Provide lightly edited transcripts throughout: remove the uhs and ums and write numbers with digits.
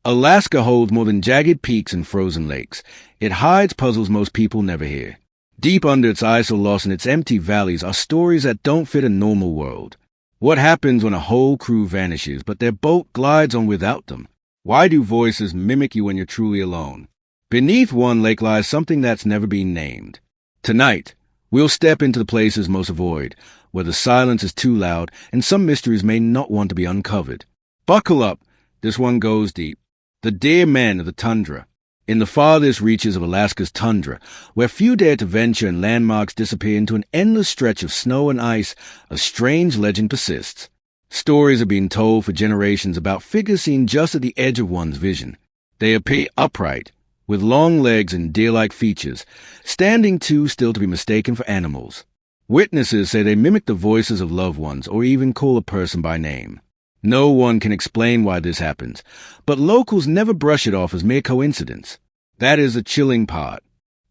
Alaska holds more than jagged peaks and frozen lakes. It hides puzzles most people never hear. Deep under its ice or lost in its empty valleys are stories that don't fit a normal world. What happens when a whole crew vanishes, but their boat glides on without them? Why do voices mimic you when you're truly alone? Beneath one lake lies something that's never been named. Tonight, we'll step into the places most avoid, where the silence is too loud and some mysteries may not want to be uncovered. Buckle up, this one goes deep. The dear men of the tundra. In the farthest reaches of Alaska's tundra, where few dare to venture and landmarks disappear into an endless stretch of snow and ice, a strange legend persists. Stories have been told for generations about figures seen just at the edge of one's vision. They appear upright, with long legs and deer-like features, standing too still to be mistaken for animals. Witnesses say they mimic the voices of loved ones or even call a person by name. No one can explain why this happens, but locals never brush it off as mere coincidence. That is the chilling part.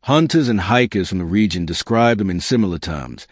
Hunters and hikers from the region describe them in similar terms.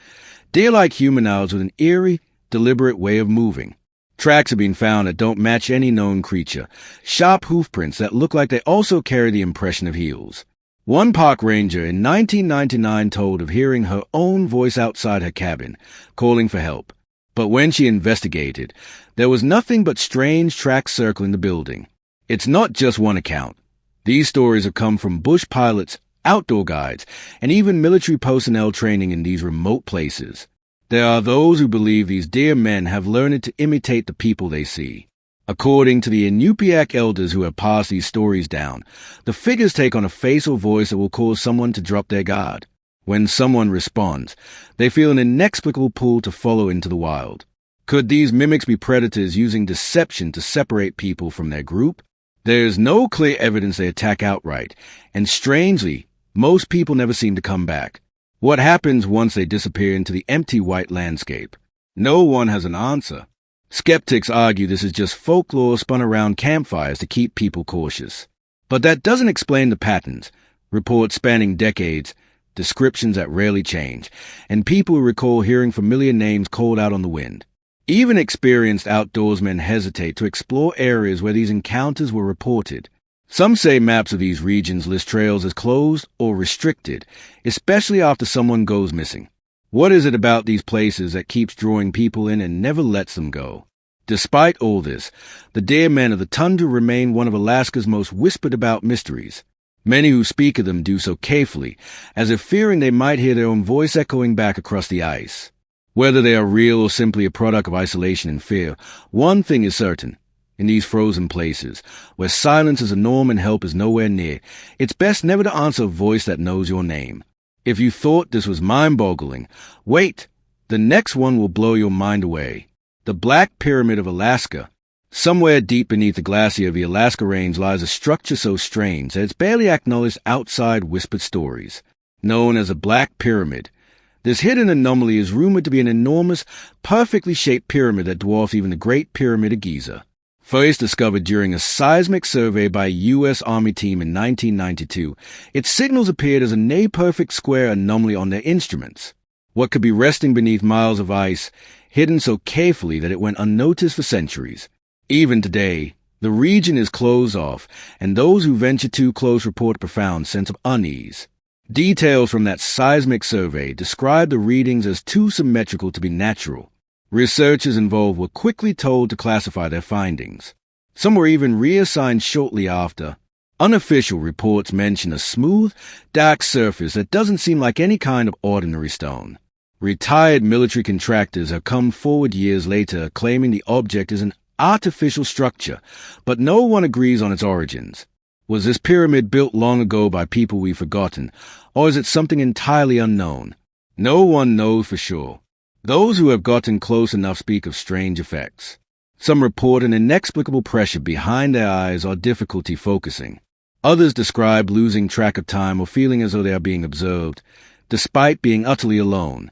Deer-like humanoids with an eerie, deliberate way of moving. Tracks have been found that don't match any known creature, sharp hoofprints that look like they also carry the impression of heels. One park ranger in 1999 told of hearing her own voice outside her cabin, calling for help. But when she investigated, there was nothing but strange tracks circling the building. It's not just one account. These stories have come from bush pilots, outdoor guides, and even military personnel training in these remote places. There are those who believe these dear men have learned to imitate the people they see. According to the Inupiaq elders who have passed these stories down, the figures take on a face or voice that will cause someone to drop their guard. When someone responds, they feel an inexplicable pull to follow into the wild. Could these mimics be predators using deception to separate people from their group? There is no clear evidence they attack outright, and strangely, most people never seem to come back. What happens once they disappear into the empty white landscape? No one has an answer. Skeptics argue this is just folklore spun around campfires to keep people cautious. But that doesn't explain the patterns, reports spanning decades, descriptions that rarely change, and people who recall hearing familiar names called out on the wind. Even experienced outdoorsmen hesitate to explore areas where these encounters were reported. Some say maps of these regions list trails as closed or restricted, especially after someone goes missing. What is it about these places that keeps drawing people in and never lets them go? Despite all this, the dear men of the tundra remain one of Alaska's most whispered-about mysteries. Many who speak of them do so carefully, as if fearing they might hear their own voice echoing back across the ice. Whether they are real or simply a product of isolation and fear, one thing is certain. In these frozen places, where silence is a norm and help is nowhere near, it's best never to answer a voice that knows your name. If you thought this was mind-boggling, wait, the next one will blow your mind away. The Black Pyramid of Alaska. Somewhere deep beneath the glacier of the Alaska Range lies a structure so strange that it's barely acknowledged outside whispered stories. Known as a Black Pyramid, this hidden anomaly is rumored to be an enormous, perfectly shaped pyramid that dwarfs even the Great Pyramid of Giza. First discovered during a seismic survey by a U.S. Army team in 1992, its signals appeared as a near-perfect square anomaly on their instruments. What could be resting beneath miles of ice, hidden so carefully that it went unnoticed for centuries. Even today, the region is closed off, and those who venture too close report a profound sense of unease. Details from that seismic survey describe the readings as too symmetrical to be natural. Researchers involved were quickly told to classify their findings. Some were even reassigned shortly after. Unofficial reports mention a smooth, dark surface that doesn't seem like any kind of ordinary stone. Retired military contractors have come forward years later claiming the object is an artificial structure, but no one agrees on its origins. Was this pyramid built long ago by people we've forgotten, or is it something entirely unknown? No one knows for sure. Those who have gotten close enough speak of strange effects. Some report an inexplicable pressure behind their eyes or difficulty focusing. Others describe losing track of time or feeling as though they are being observed, despite being utterly alone.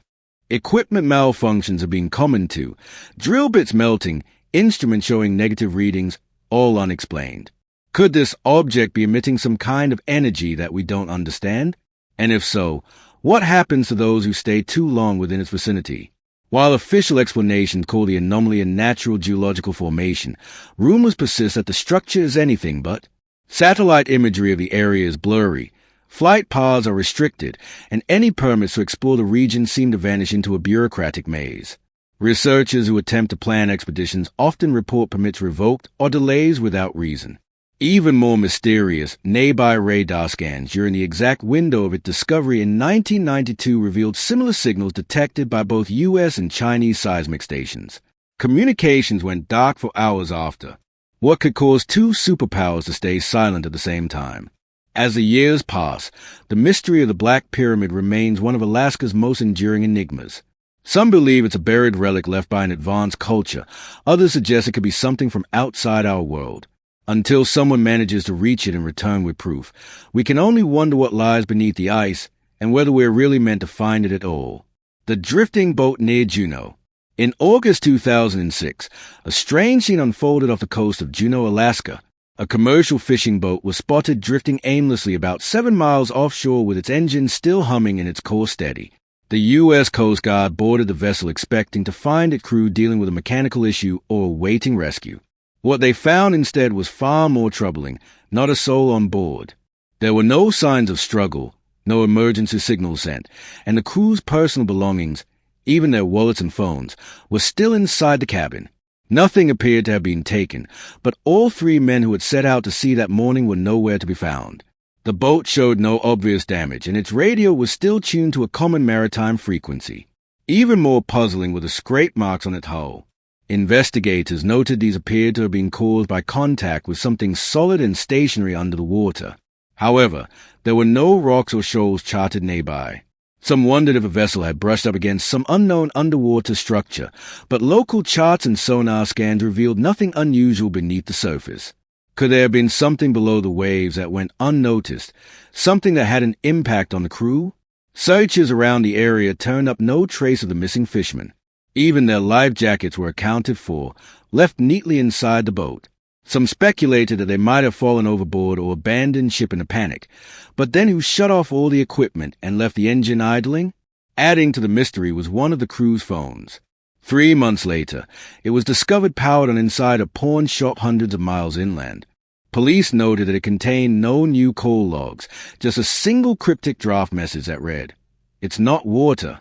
Equipment malfunctions have been common too, drill bits melting, instruments showing negative readings, all unexplained. Could this object be emitting some kind of energy that we don't understand? And if so, what happens to those who stay too long within its vicinity? While official explanations call the anomaly a natural geological formation, rumors persist that the structure is anything but. Satellite imagery of the area is blurry, flight paths are restricted, and any permits to explore the region seem to vanish into a bureaucratic maze. Researchers who attempt to plan expeditions often report permits revoked or delays without reason. Even more mysterious, nearby radar scans during the exact window of its discovery in 1992 revealed similar signals detected by both U.S. and Chinese seismic stations. Communications went dark for hours after. What could cause two superpowers to stay silent at the same time? As the years pass, the mystery of the Black Pyramid remains one of Alaska's most enduring enigmas. Some believe it's a buried relic left by an advanced culture. Others suggest it could be something from outside our world. Until someone manages to reach it and return with proof, we can only wonder what lies beneath the ice and whether we're really meant to find it at all. The drifting boat near Juneau. In August 2006, a strange scene unfolded off the coast of Juneau, Alaska. A commercial fishing boat was spotted drifting aimlessly about 7 miles offshore with its engine still humming and its course steady. The U.S. Coast Guard boarded the vessel expecting to find its crew dealing with a mechanical issue or awaiting rescue. What they found instead was far more troubling, not a soul on board. There were no signs of struggle, no emergency signals sent, and the crew's personal belongings, even their wallets and phones, were still inside the cabin. Nothing appeared to have been taken, but all 3 men who had set out to sea that morning were nowhere to be found. The boat showed no obvious damage, and its radio was still tuned to a common maritime frequency. Even more puzzling were the scrape marks on its hull. Investigators noted these appeared to have been caused by contact with something solid and stationary under the water. However, there were no rocks or shoals charted nearby. Some wondered if a vessel had brushed up against some unknown underwater structure, but local charts and sonar scans revealed nothing unusual beneath the surface. Could there have been something below the waves that went unnoticed, something that had an impact on the crew? Searchers around the area turned up no trace of the missing fishermen. Even their life jackets were accounted for, left neatly inside the boat. Some speculated that they might have fallen overboard or abandoned ship in a panic, but then who shut off all the equipment and left the engine idling? Adding to the mystery was one of the crew's phones. 3 months later, it was discovered powered on inside a pawn shop hundreds of miles inland. Police noted that it contained no new call logs, just a single cryptic draft message that read, "It's not water."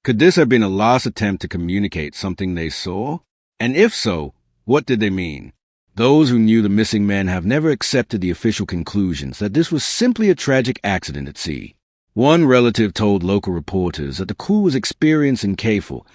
Could this have been a last attempt to communicate something they saw? And if so, what did they mean? Those who knew the missing men have never accepted the official conclusions that this was simply a tragic accident at sea. One relative told local reporters that the crew was experienced and careful,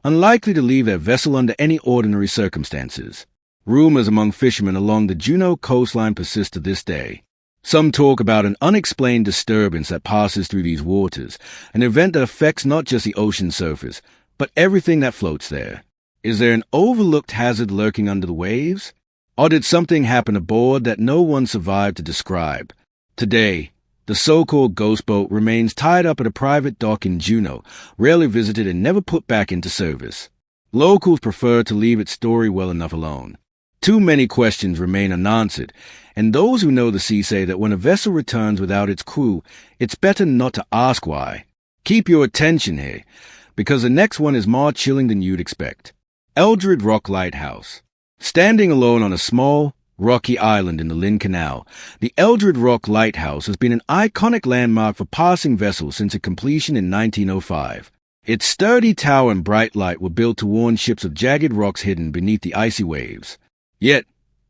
unlikely to leave their vessel under any ordinary circumstances. Rumors among fishermen along the Juneau coastline persist to this day. Some talk about an unexplained disturbance that passes through these waters, an event that affects not just the ocean surface, but everything that floats there. Is there an overlooked hazard lurking under the waves? Or did something happen aboard that no one survived to describe? Today, the so-called ghost boat remains tied up at a private dock in Juneau, rarely visited and never put back into service. Locals prefer to leave its story well enough alone. Too many questions remain unanswered, and those who know the sea say that when a vessel returns without its crew, it's better not to ask why. Keep your attention here, because the next one is more chilling than you'd expect. Eldred Rock Lighthouse. Standing alone on a small, rocky island in the Lynn Canal, the Eldred Rock Lighthouse has been an iconic landmark for passing vessels since its completion in 1905. Its sturdy tower and bright light were built to warn ships of jagged rocks hidden beneath the icy waves. Yet,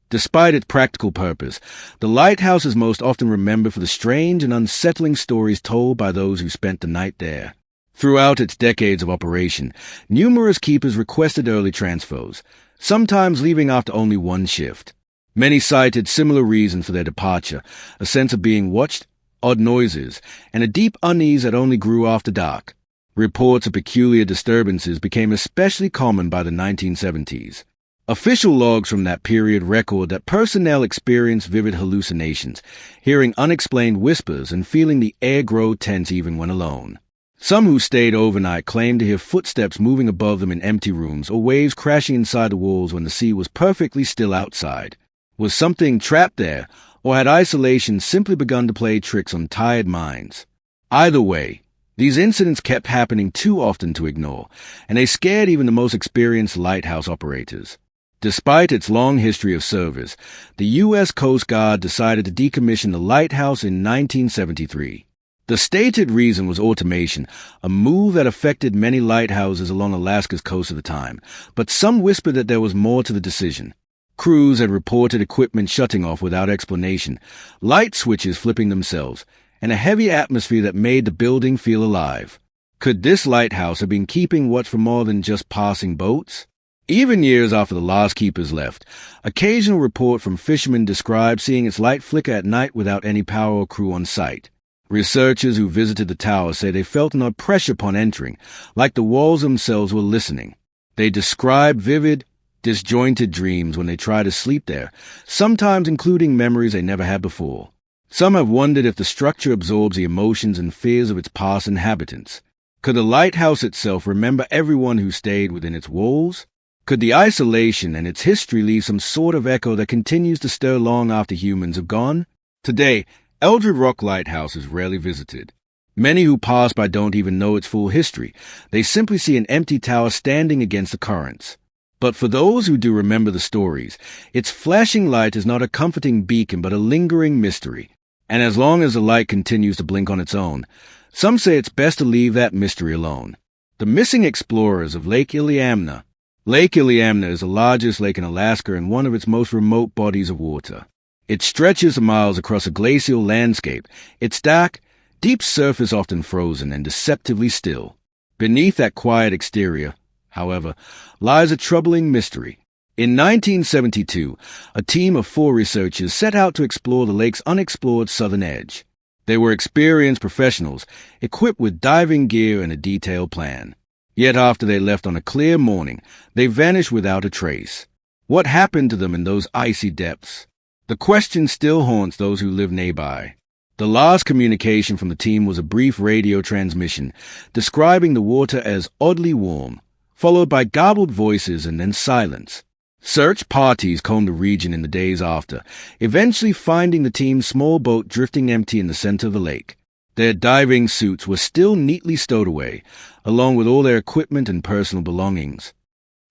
despite its practical purpose, the lighthouse is most often remembered for the strange and unsettling stories told by those who spent the night there. Throughout its decades of operation, numerous keepers requested early transfers, sometimes leaving after only one shift. Many cited similar reasons for their departure, a sense of being watched, odd noises, and a deep unease that only grew after dark. Reports of peculiar disturbances became especially common by the 1970s. Official logs from that period record that personnel experienced vivid hallucinations, hearing unexplained whispers and feeling the air grow tense even when alone. Some who stayed overnight claimed to hear footsteps moving above them in empty rooms or waves crashing inside the walls when the sea was perfectly still outside. Was something trapped there, or had isolation simply begun to play tricks on tired minds? Either way, These incidents kept happening too often to ignore, and they scared even the most experienced lighthouse operators. Despite its long history of service, the U.S. Coast Guard decided to decommission the lighthouse in 1973. The stated reason was automation, a move that affected many lighthouses along Alaska's coast at the time, but some whispered that there was more to the decision. Crews had reported equipment shutting off without explanation, light switches flipping themselves, and a heavy atmosphere that made the building feel alive. Could this lighthouse have been keeping watch for more than just passing boats? Even years after the last keepers left, occasional report from fishermen described seeing its light flicker at night without any power or crew on site. Researchers who visited the tower say they felt an odd pressure upon entering, like the walls themselves were listening. They described vivid, disjointed dreams when they tried to sleep there, sometimes including memories they never had before. Some have wondered if the structure absorbs the emotions and fears of its past inhabitants. Could the lighthouse itself remember everyone who stayed within its walls? Could the isolation and its history leave some sort of echo that continues to stir long after humans have gone? Today, Eldred Rock Lighthouse is rarely visited. Many who pass by don't even know its full history. They simply see an empty tower standing against the currents. But for those who do remember the stories, its flashing light is not a comforting beacon but a lingering mystery. And as long as the light continues to blink on its own, some say it's best to leave that mystery alone. The missing explorers of Lake Iliamna. Lake Iliamna is the largest lake in Alaska and one of its most remote bodies of water. It stretches miles across a glacial landscape, its dark, deep surface often frozen and deceptively still. Beneath that quiet exterior, however, lies a troubling mystery. In 1972, a team of 4 researchers set out to explore the lake's unexplored southern edge. They were experienced professionals, equipped with diving gear and a detailed plan. Yet after they left on a clear morning, they vanished without a trace. What happened to them in those icy depths? The question still haunts those who live nearby. The last communication from the team was a brief radio transmission describing the water as oddly warm, followed by garbled voices and then silence. Search parties combed the region in the days after, eventually finding the team's small boat drifting empty in the center of the lake. Their diving suits were still neatly stowed away, along with all their equipment and personal belongings.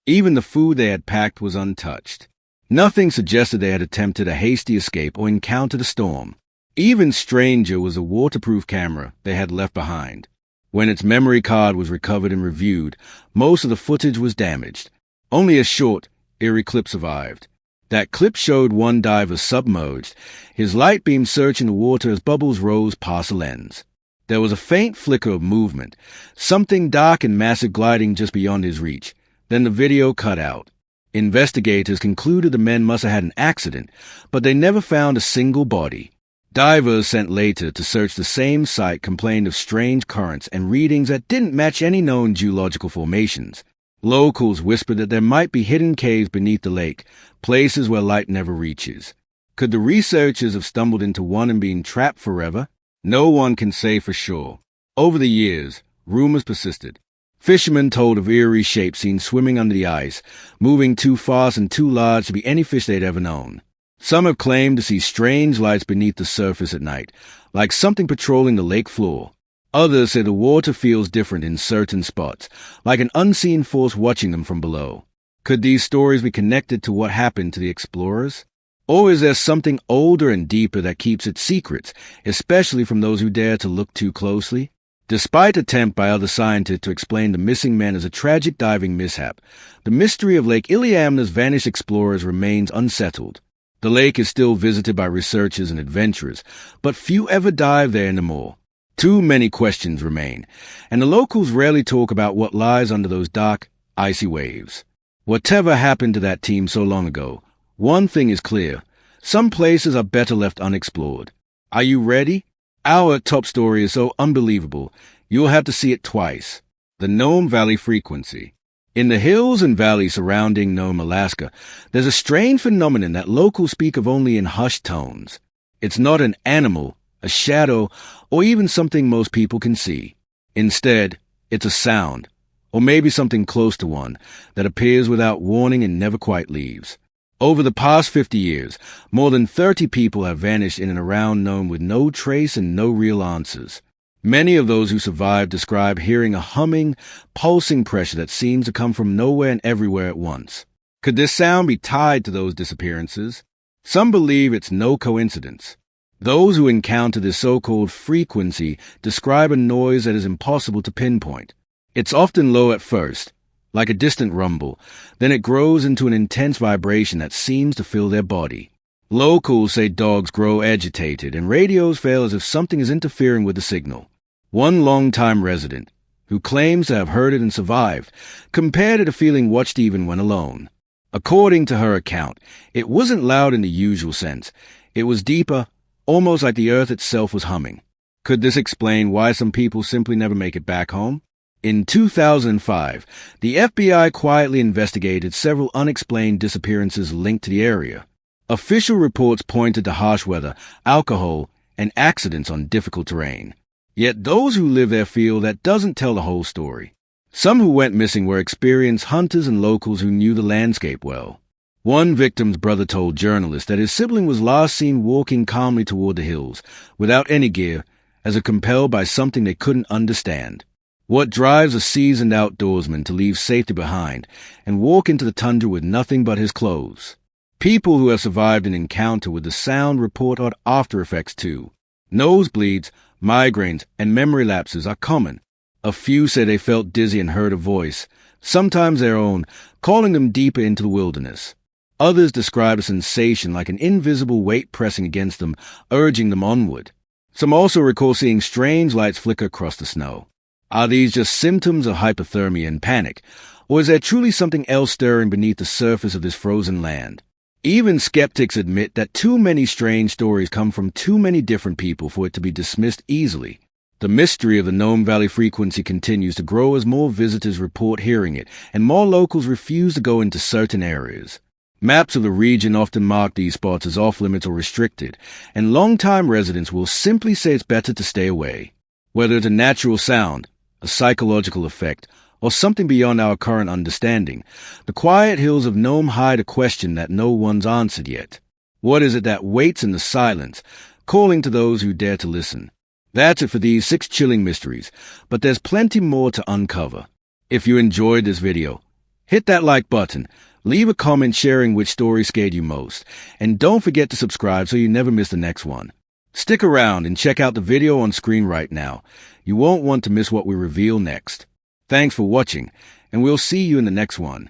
Even the food they had packed was untouched. Nothing suggested they had attempted a hasty escape or encountered a storm. Even stranger was a waterproof camera they had left behind. When its memory card was recovered and reviewed, most of the footage was damaged. Only a short, eerie clip survived. That clip showed one diver submerged, his light beam searching the water as bubbles rose past the lens. There was a faint flicker of movement, something dark and massive gliding just beyond his reach. Then the video cut out. Investigators concluded the men must have had an accident, but they never found a single body. Divers sent later to search the same site complained of strange currents and readings that didn't match any known geological formations. Locals whispered that there might be hidden caves beneath the lake, places where light never reaches. Could the researchers have stumbled into one and been trapped forever? No one can say for sure. Over the years, rumors persisted. Fishermen told of eerie shapes seen swimming under the ice, moving too fast and too large to be any fish they'd ever known. Some have claimed to see strange lights beneath the surface at night, like something patrolling the lake floor. Others say the water feels different in certain spots, like an unseen force watching them from below. Could these stories be connected to what happened to the explorers? Or is there something older and deeper that keeps its secrets, especially from those who dare to look too closely? Despite attempt by other scientists to explain the missing men as a tragic diving mishap, the mystery of Lake Iliamna's vanished explorers remains unsettled. The lake is still visited by researchers and adventurers, but few ever dive there anymore. Too many questions remain, and the locals rarely talk about what lies under those dark, icy waves. Whatever happened to that team so long ago, one thing is clear. Some places are better left unexplored. Are you ready? Our top story is so unbelievable, you'll have to see it twice. The Nome Valley Frequency. In the hills and valleys surrounding Nome, Alaska, there's a strange phenomenon that locals speak of only in hushed tones. It's not an animal, a shadow, or even something most people can see. Instead, it's a sound, or maybe something close to one, that appears without warning and never quite leaves. Over the past 50 years, more than 30 people have vanished in and around Nome with no trace and no real answers. Many of those who survived describe hearing a humming, pulsing pressure that seems to come from nowhere and everywhere at once. Could this sound be tied to those disappearances? Some believe it's no coincidence. Those who encounter this so-called frequency describe a noise that is impossible to pinpoint. It's often low at first, like a distant rumble, then it grows into an intense vibration that seems to fill their body. Locals say dogs grow agitated and radios fail as if something is interfering with the signal. One longtime resident, who claims to have heard it and survived, compared it to feeling watched even when alone. According to her account, it wasn't loud in the usual sense. It was deeper, almost like the earth itself was humming. Could this explain why some people simply never make it back home? In 2005, the FBI quietly investigated several unexplained disappearances linked to the area. Official reports pointed to harsh weather, alcohol, and accidents on difficult terrain. Yet those who live there feel that doesn't tell the whole story. Some who went missing were experienced hunters and locals who knew the landscape well. One victim's brother told journalists that his sibling was last seen walking calmly toward the hills, without any gear, as if compelled by something they couldn't understand. What drives a seasoned outdoorsman to leave safety behind and walk into the tundra with nothing but his clothes? People who have survived an encounter with the sound report odd after effects too. Nosebleeds, migraines, and memory lapses are common. A few say they felt dizzy and heard a voice, sometimes their own, calling them deeper into the wilderness. Others describe a sensation like an invisible weight pressing against them, urging them onward. Some also recall seeing strange lights flicker across the snow. Are these just symptoms of hypothermia and panic, or is there truly something else stirring beneath the surface of this frozen land? Even skeptics admit that too many strange stories come from too many different people for it to be dismissed easily. The mystery of the Nome Valley frequency continues to grow as more visitors report hearing it, and more locals refuse to go into certain areas. Maps of the region often mark these spots as off-limits or restricted, and long-time residents will simply say it's better to stay away. Whether it's a natural sound, a psychological effect, or something beyond our current understanding, the quiet hills of Nome hide a question that no one's answered yet. What is it that waits in the silence, calling to those who dare to listen? That's it for these 6 chilling mysteries, but there's plenty more to uncover. If you enjoyed this video, hit that like button, leave a comment sharing which story scared you most, and don't forget to subscribe so you never miss the next one. Stick around and check out the video on screen right now. You won't want to miss what we reveal next. Thanks for watching, and we'll see you in the next one.